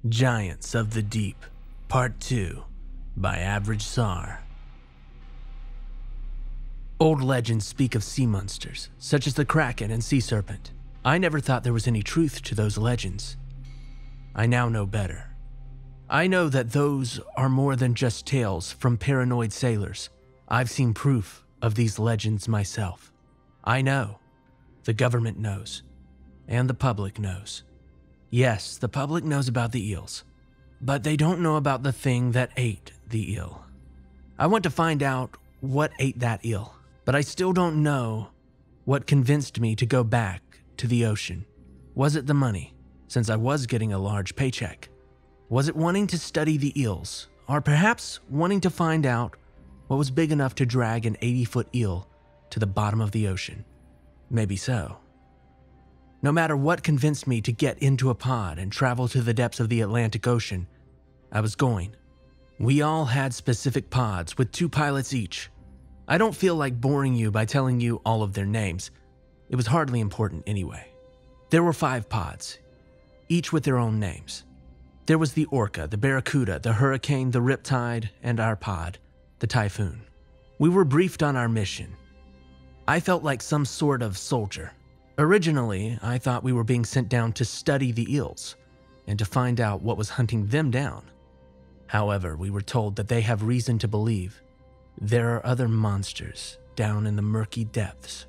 Giants of the Deep, Part 2, by Averagesaur. Old legends speak of sea monsters, such as the kraken and sea serpent. I never thought there was any truth to those legends. I now know better. I know that those are more than just tales from paranoid sailors. I've seen proof of these legends myself. I know. The government knows. And the public knows. Yes, the public knows about the eels, but they don't know about the thing that ate the eel. I want to find out what ate that eel, but I still don't know what convinced me to go back to the ocean. Was it the money, since I was getting a large paycheck? Was it wanting to study the eels, or perhaps wanting to find out what was big enough to drag an 80-foot eel to the bottom of the ocean? Maybe so. No matter what convinced me to get into a pod and travel to the depths of the Atlantic Ocean, I was going. We all had specific pods with 2 pilots each. I don't feel like boring you by telling you all of their names. It was hardly important anyway. There were 5 pods, each with their own names. There was the Orca, the Barracuda, the Hurricane, the Riptide, and our pod, the Typhoon. We were briefed on our mission. I felt like some sort of soldier. Originally, I thought we were being sent down to study the eels and to find out what was hunting them down. However, we were told that they have reason to believe there are other monsters down in the murky depths.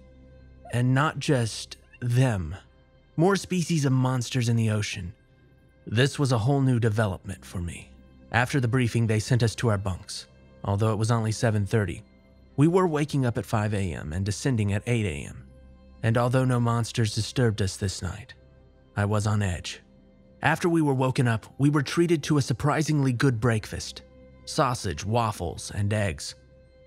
And not just them, more species of monsters in the ocean. This was a whole new development for me. After the briefing, they sent us to our bunks. Although it was only 7:30, we were waking up at 5 a.m. and descending at 8 a.m. And although no monsters disturbed us this night, I was on edge. After we were woken up, we were treated to a surprisingly good breakfast. Sausage, waffles, and eggs.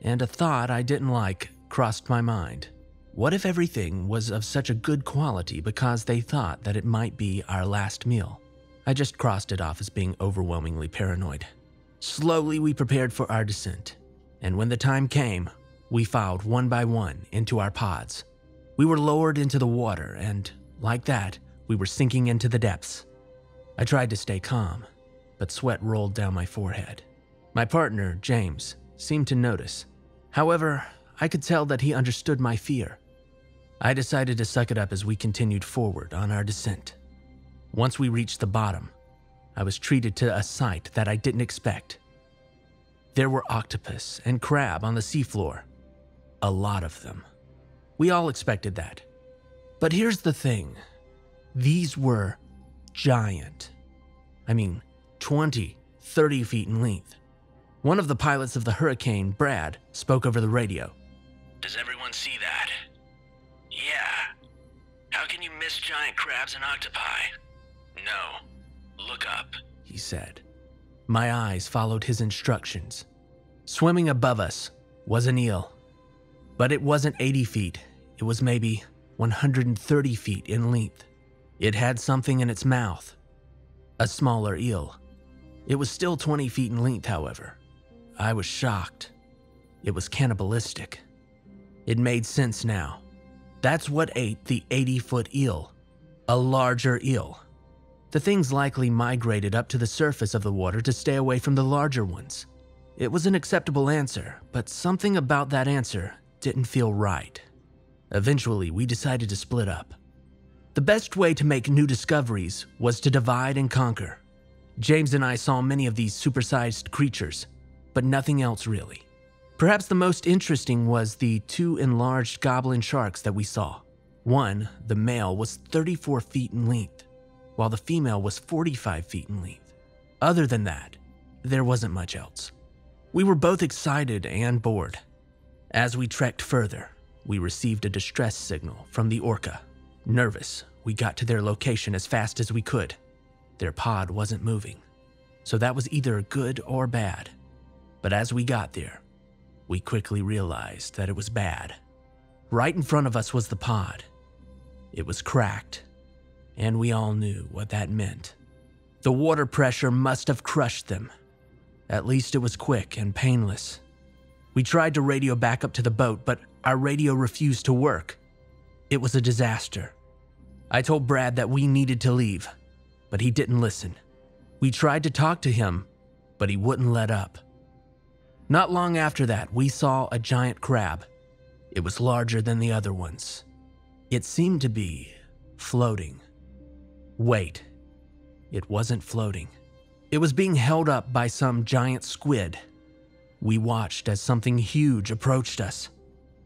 And a thought I didn't like crossed my mind. What if everything was of such a good quality because they thought that it might be our last meal? I just crossed it off as being overwhelmingly paranoid. Slowly we prepared for our descent. And when the time came, we filed one by one into our pods. We were lowered into the water, and like that, we were sinking into the depths. I tried to stay calm, but sweat rolled down my forehead. My partner, James, seemed to notice. However, I could tell that he understood my fear. I decided to suck it up as we continued forward on our descent. Once we reached the bottom, I was treated to a sight that I didn't expect. There were octopus and crab on the seafloor. A lot of them. We all expected that. But here's the thing. These were giant. 20, 30 feet in length. One of the pilots of the Hurricane, Brad, spoke over the radio. Does everyone see that? Yeah. How can you miss giant crabs and octopi? No. Look up, he said. My eyes followed his instructions. Swimming above us was an eel. But it wasn't 80 feet, it was maybe 130 feet in length. It had something in its mouth. A smaller eel. It was still 20 feet in length, however. I was shocked. It was cannibalistic. It made sense now. That's what ate the 80-foot eel. A larger eel. The things likely migrated up to the surface of the water to stay away from the larger ones. It was an acceptable answer, but something about that answer didn't feel right. Eventually, we decided to split up. The best way to make new discoveries was to divide and conquer. James and I saw many of these supersized creatures, but nothing else really. Perhaps the most interesting was the 2 enlarged goblin sharks that we saw. One, the male, was 34 feet in length, while the female was 45 feet in length. Other than that, there wasn't much else. We were both excited and bored. As we trekked further, we received a distress signal from the Orca. Nervous, we got to their location as fast as we could. Their pod wasn't moving, so that was either good or bad. But as we got there, we quickly realized that it was bad. Right in front of us was the pod. It was cracked, and we all knew what that meant. The water pressure must have crushed them. At least it was quick and painless. We tried to radio back up to the boat, but our radio refused to work. It was a disaster. I told Brad that we needed to leave, but he didn't listen. We tried to talk to him, but he wouldn't let up. Not long after that, we saw a giant crab. It was larger than the other ones. It seemed to be floating. Wait, it wasn't floating. It was being held up by some giant squid. We watched as something huge approached us.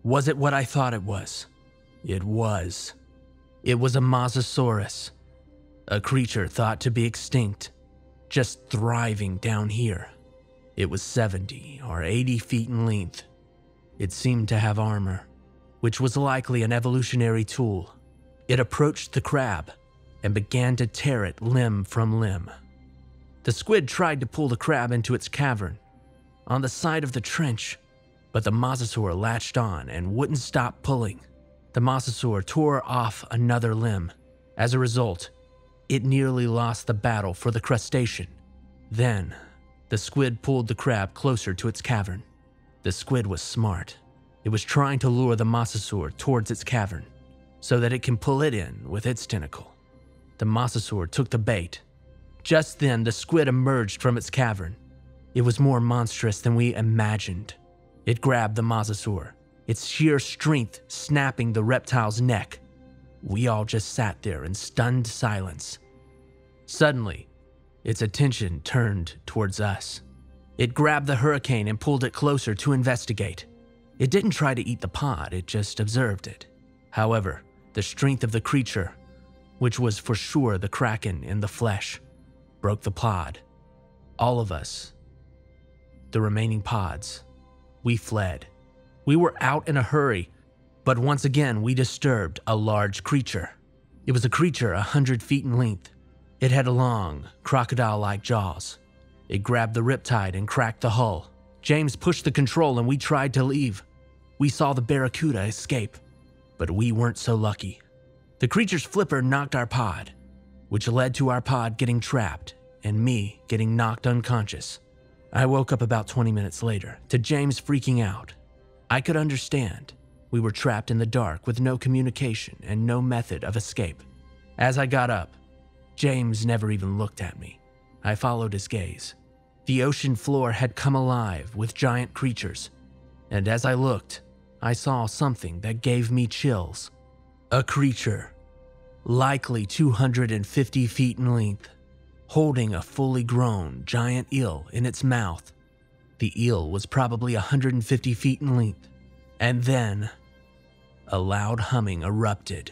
Was it what I thought it was? It was. It was a mosasaurus, a creature thought to be extinct, just thriving down here. It was 70 or 80 feet in length. It seemed to have armor, which was likely an evolutionary tool. It approached the crab and began to tear it limb from limb. The squid tried to pull the crab into its cavern on the side of the trench, but the mosasaur latched on and wouldn't stop pulling. The mosasaur tore off another limb. As a result, it nearly lost the battle for the crustacean. Then, the squid pulled the crab closer to its cavern. The squid was smart. It was trying to lure the mosasaur towards its cavern so that it can pull it in with its tentacle. The mosasaur took the bait. Just then, the squid emerged from its cavern. It was more monstrous than we imagined. It grabbed the mosasaur, its sheer strength snapping the reptile's neck. We all just sat there in stunned silence. Suddenly, its attention turned towards us. It grabbed the hurricane and pulled it closer to investigate. It didn't try to eat the pod, it just observed it. However, the strength of the creature, which was for sure the kraken in the flesh, broke the pod. All of us, the remaining pods, we fled. We were out in a hurry, but once again we disturbed a large creature. It was a creature 100 feet in length. It had long, crocodile-like jaws. It grabbed the riptide and cracked the hull. James pushed the control and we tried to leave. We saw the barracuda escape, but we weren't so lucky. The creature's flipper knocked our pod, which led to our pod getting trapped and me getting knocked unconscious. I woke up about 20 minutes later to James freaking out. I could understand. We were trapped in the dark with no communication and no method of escape. As I got up, James never even looked at me. I followed his gaze. The ocean floor had come alive with giant creatures, and as I looked, I saw something that gave me chills. A creature, likely 250 feet in length, holding a fully grown giant eel in its mouth. The eel was probably 150 feet in length, and then a loud humming erupted.